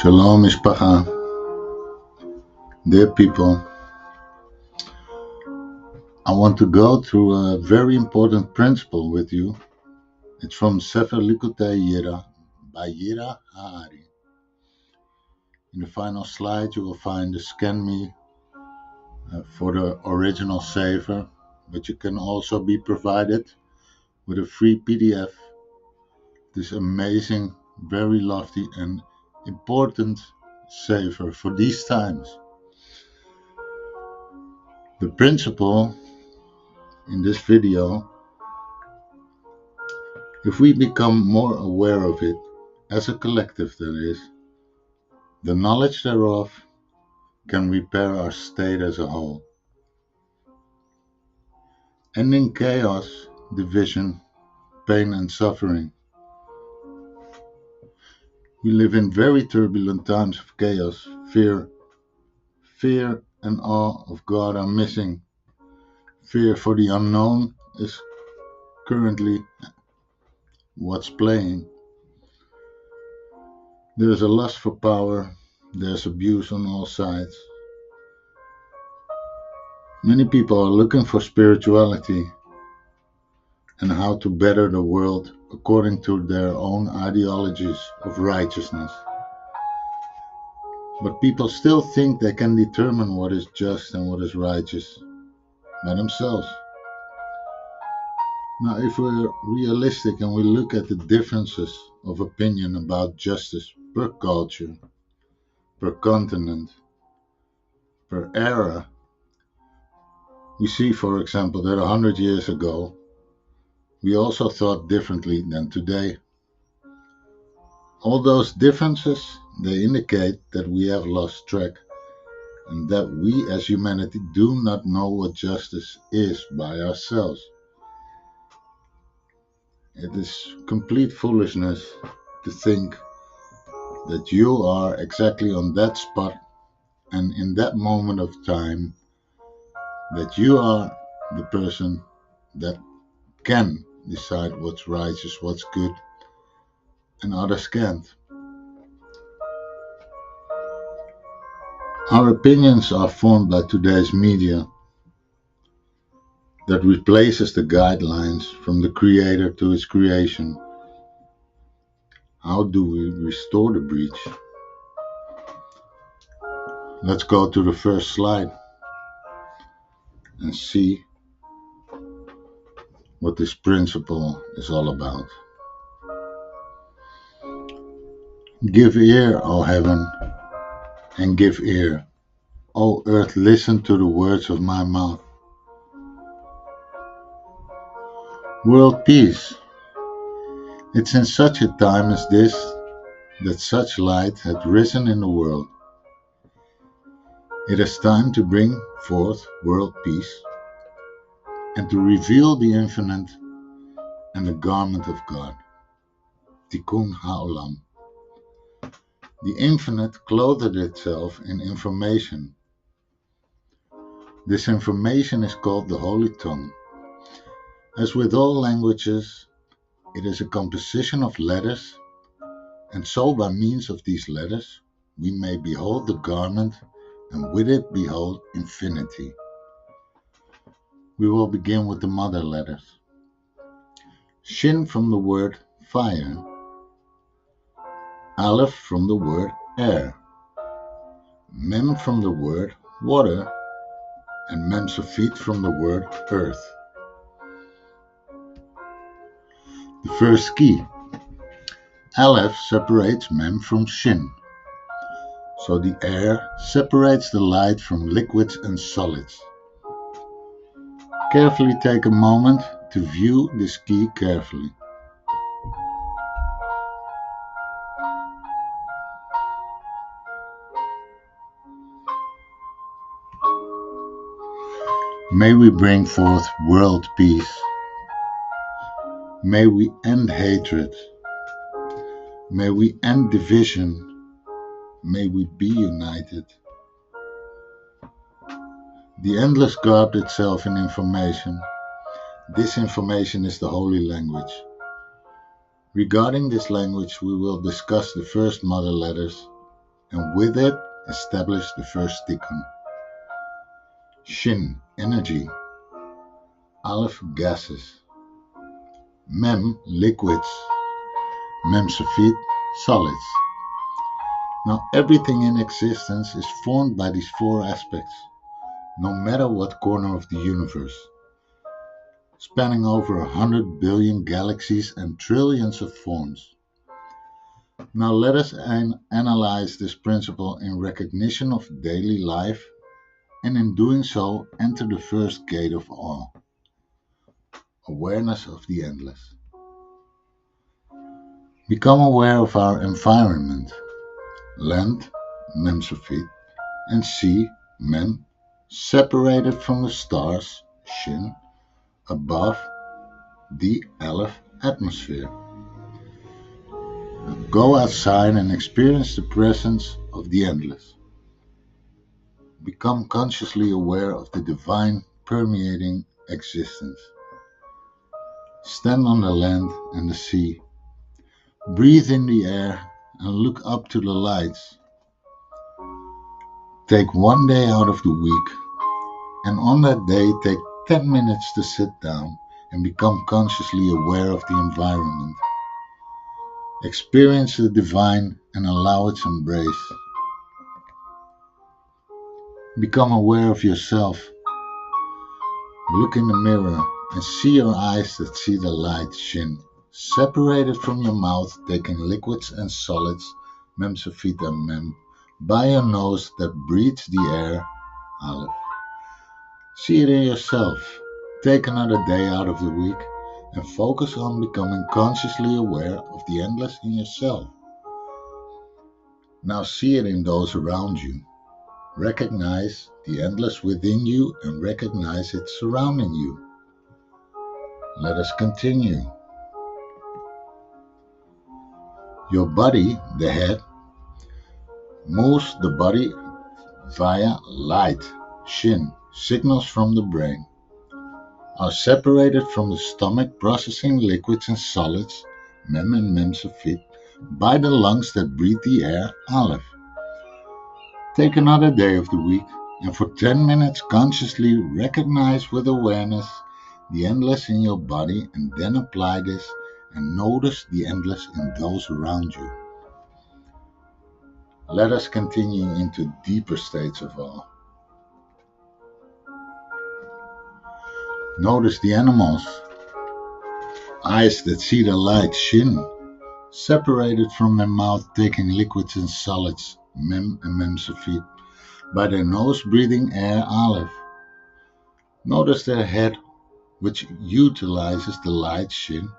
Shalom, Mishpacha. Dear people, I want to go through a very important principle with you. It's from sefer Likkutei Yirah by Yirah Hari. In the final slide, you will find the scan me for the original sefer, but you can also be provided with a free PDF. This amazing, very lofty and important sefer for these times. The principle in this video, if we become more aware of it, as a collective that is, the knowledge thereof can repair our state as a whole. Ending chaos, division, pain and suffering. We live in very turbulent times of chaos, fear. Fear and awe of God are missing. Fear for the unknown is currently what's playing. There's a lust for power, there's abuse on all sides. Many people are looking for spirituality and how to better the world according to their own ideologies of righteousness. But people still think they can determine what is just and what is righteous by themselves. Now, if we're realistic and we look at the differences of opinion about justice per culture, per continent, per era, we see, for example, that 100 years ago, we also thought differently than today. All those differences, they indicate that we have lost track and that we as humanity do not know what justice is by ourselves. It is complete foolishness to think that you are exactly on that spot and in that moment of time that you are the person that can decide what's righteous, what's good, and others can't. Our opinions are formed by today's media that replaces the guidelines from the Creator to His creation. How do we restore the breach? Let's go to the first slide and see what this principle is all about. Give ear, O heaven, and give ear. O earth, listen to the words of my mouth. World peace. It's in such a time as this that such light hath risen in the world. It is time to bring forth world peace and to reveal the infinite and the garment of God. Tikkun ha'olam. The infinite clothed itself in information. This information is called the Holy Tongue. As with all languages, it is a composition of letters, and so by means of these letters we may behold the garment and with it behold infinity. We will begin with the mother letters. Shin from the word fire, Aleph from the word air, Mem from the word water, and Mem Sofit from the word earth. The first key. Aleph separates Mem from Shin, so the air separates the light from liquids and solids. Carefully take a moment to view this key carefully. May we bring forth world peace. May we end hatred. May we end division. May we be united. The endless garbed itself in information. This information is the holy language. Regarding this language, we will discuss the first mother letters and with it establish the first tikkun. Shin, energy. Aleph, gases. Mem, liquids. Mem, safit, solids. Now everything in existence is formed by these four aspects, no matter what corner of the universe, spanning over 100 billion galaxies and trillions of forms. Now let us analyze this principle in recognition of daily life, and in doing so enter the first gate of all, awareness of the endless. Become aware of our environment, land, mem safit, and sea, mem, separated from the stars, shin, above the aleph, atmosphere. Go outside and experience the presence of the endless. Become consciously aware of the divine permeating existence. Stand on the land and the sea. Breathe in the air and look up to the lights. Take one day out of the week, and on that day take 10 minutes to sit down and become consciously aware of the environment. Experience the divine and allow its embrace. Become aware of yourself. Look in the mirror and see your eyes that see the light, shin, separated from your mouth, taking liquids and solids, mem safit and mem, by your nose that breathes the air, aleph. See it in yourself. Take another day out of the week and focus on becoming consciously aware of the endless in yourself. Now see it in those around you. Recognize the endless within you and recognize it surrounding you. Let us continue. Your body, the head, moves the body via light, shin, signals from the brain, are separated from the stomach, processing liquids and solids, mem and mem safit, by the lungs that breathe the air, aleph. Take another day of the week and for 10 minutes consciously recognize with awareness the endless in your body, and then apply this and notice the endless in those around you. Let us continue into deeper states of awe. Notice the animals, eyes that see the light, shin, separated from their mouth, taking liquids and solids, mem and mem safit, by their nose breathing air, aleph. Notice their head, which utilizes the light, shin,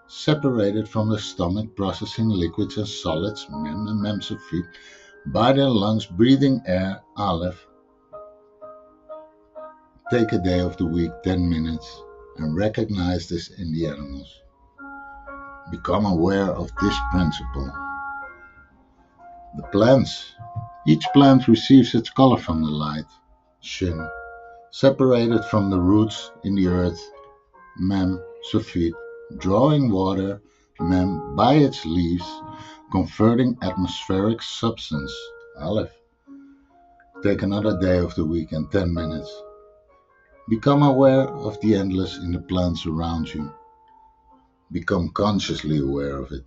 separated from the stomach, processing liquids and solids, mem and mem safit, by their lungs breathing air, aleph. Take a day of the week, 10 minutes, and recognize this in the animals. Become aware of this principle. The plants. Each plant receives its color from the light, shin, separated from the roots in the earth, mem, safit, drawing water, mem, by its leaves, converting atmospheric substance, aleph. Take another day of the week and 10 minutes. Become aware of the endless in the plants around you. Become consciously aware of it.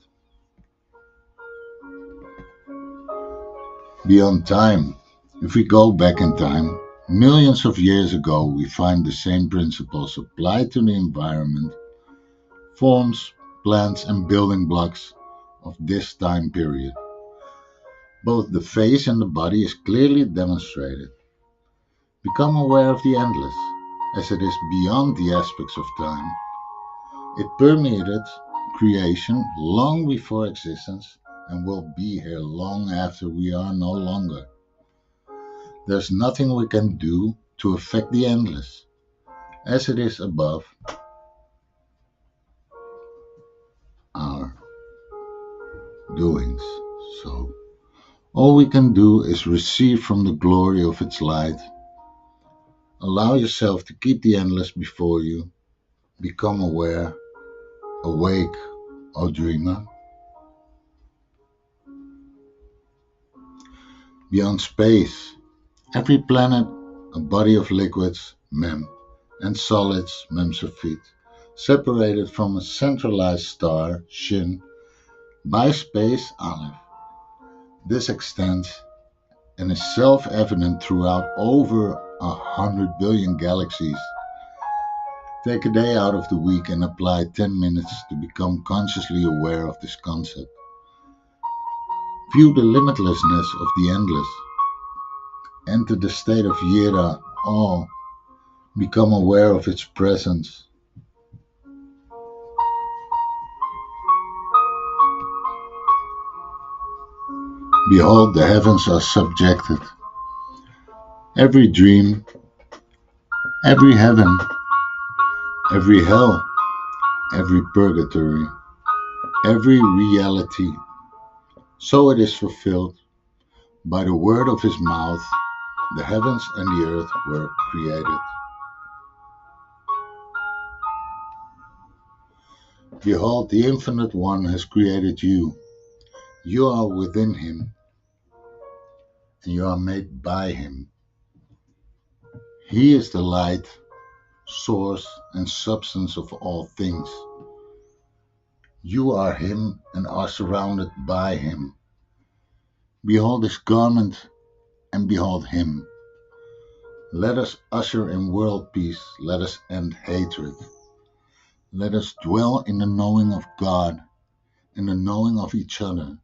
Beyond time, if we go back in time, millions of years ago, we find the same principles applied to the environment, forms, plants, and building blocks of this time period. Both the face and the body is clearly demonstrated. Become aware of the endless, as it is beyond the aspects of time. It permeated creation long before existence and will be here long after we are no longer. There's nothing we can do to affect the endless, as it is above our doings. So, all we can do is receive from the glory of its light. Allow yourself to keep the endless before you. Become aware, awake, O dreamer. Beyond space, every planet, a body of liquids, mem, and solids, mem sulfate, separated from a centralized star, shin, by space, aleph. This extends and is self-evident throughout over 100 billion galaxies. Take a day out of the week and apply 10 minutes to become consciously aware of this concept. View the limitlessness of the endless. Enter the state of Yirah, awe. Become aware of its presence. Behold, the heavens are subjected. Every dream, every heaven, every hell, every purgatory, every reality. So it is fulfilled. By the word of his mouth, the heavens and the earth were created. Behold, the Infinite One has created you. You are within him, and you are made by him. He is the light, source, and substance of all things. You are him and are surrounded by him. Behold his garment, and behold him. Let us usher in world peace. Let us end hatred. Let us dwell in the knowing of God, in the knowing of each other.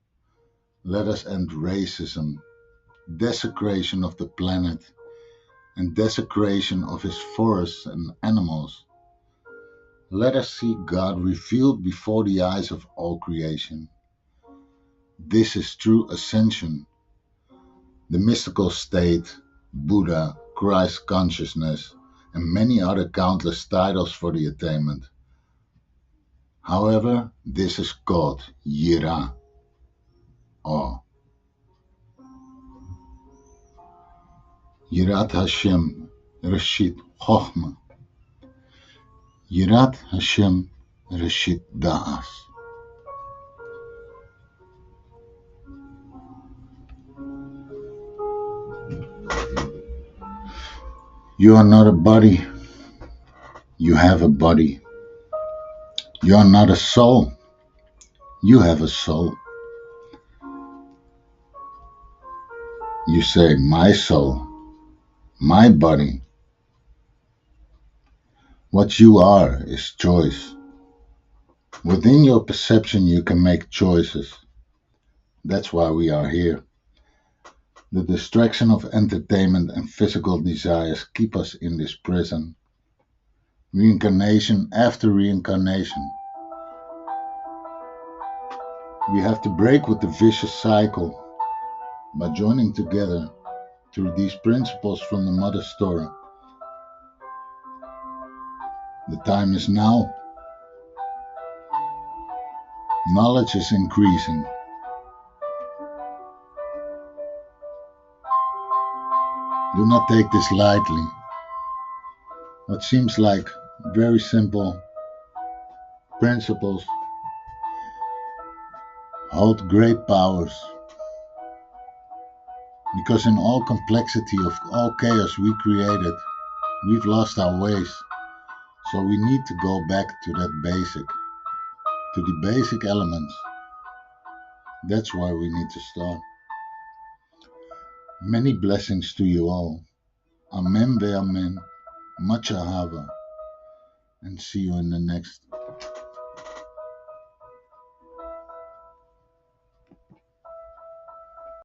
Let us end racism, desecration of the planet, and desecration of his forests and animals. Let us see God revealed before the eyes of all creation. This is true ascension, the mystical state, Buddha, Christ consciousness, and many other countless titles for the attainment. However, this is called Yirah, awe. Yirat Hashem, Reshit Chochmah. Yirat Hashem, Reshit Da'as. You are not a body. You have a body. You are not a soul. You have a soul. You say, my soul, my body. What you are is choice. Within your perception, you can make choices. That's why we are here. The distraction of entertainment and physical desires keep us in this prison. Reincarnation after reincarnation. We have to break with the vicious cycle by joining together through these principles from the Mother Story. The time is now. Knowledge is increasing. Do not take this lightly. What seems like very simple principles hold great powers. Because in all complexity of all chaos we created, we've lost our ways. So we need to go back to that basic, to the basic elements. That's why we need to start. Many blessings to you all. Amen ve'amen. Much ahava. And see you in the next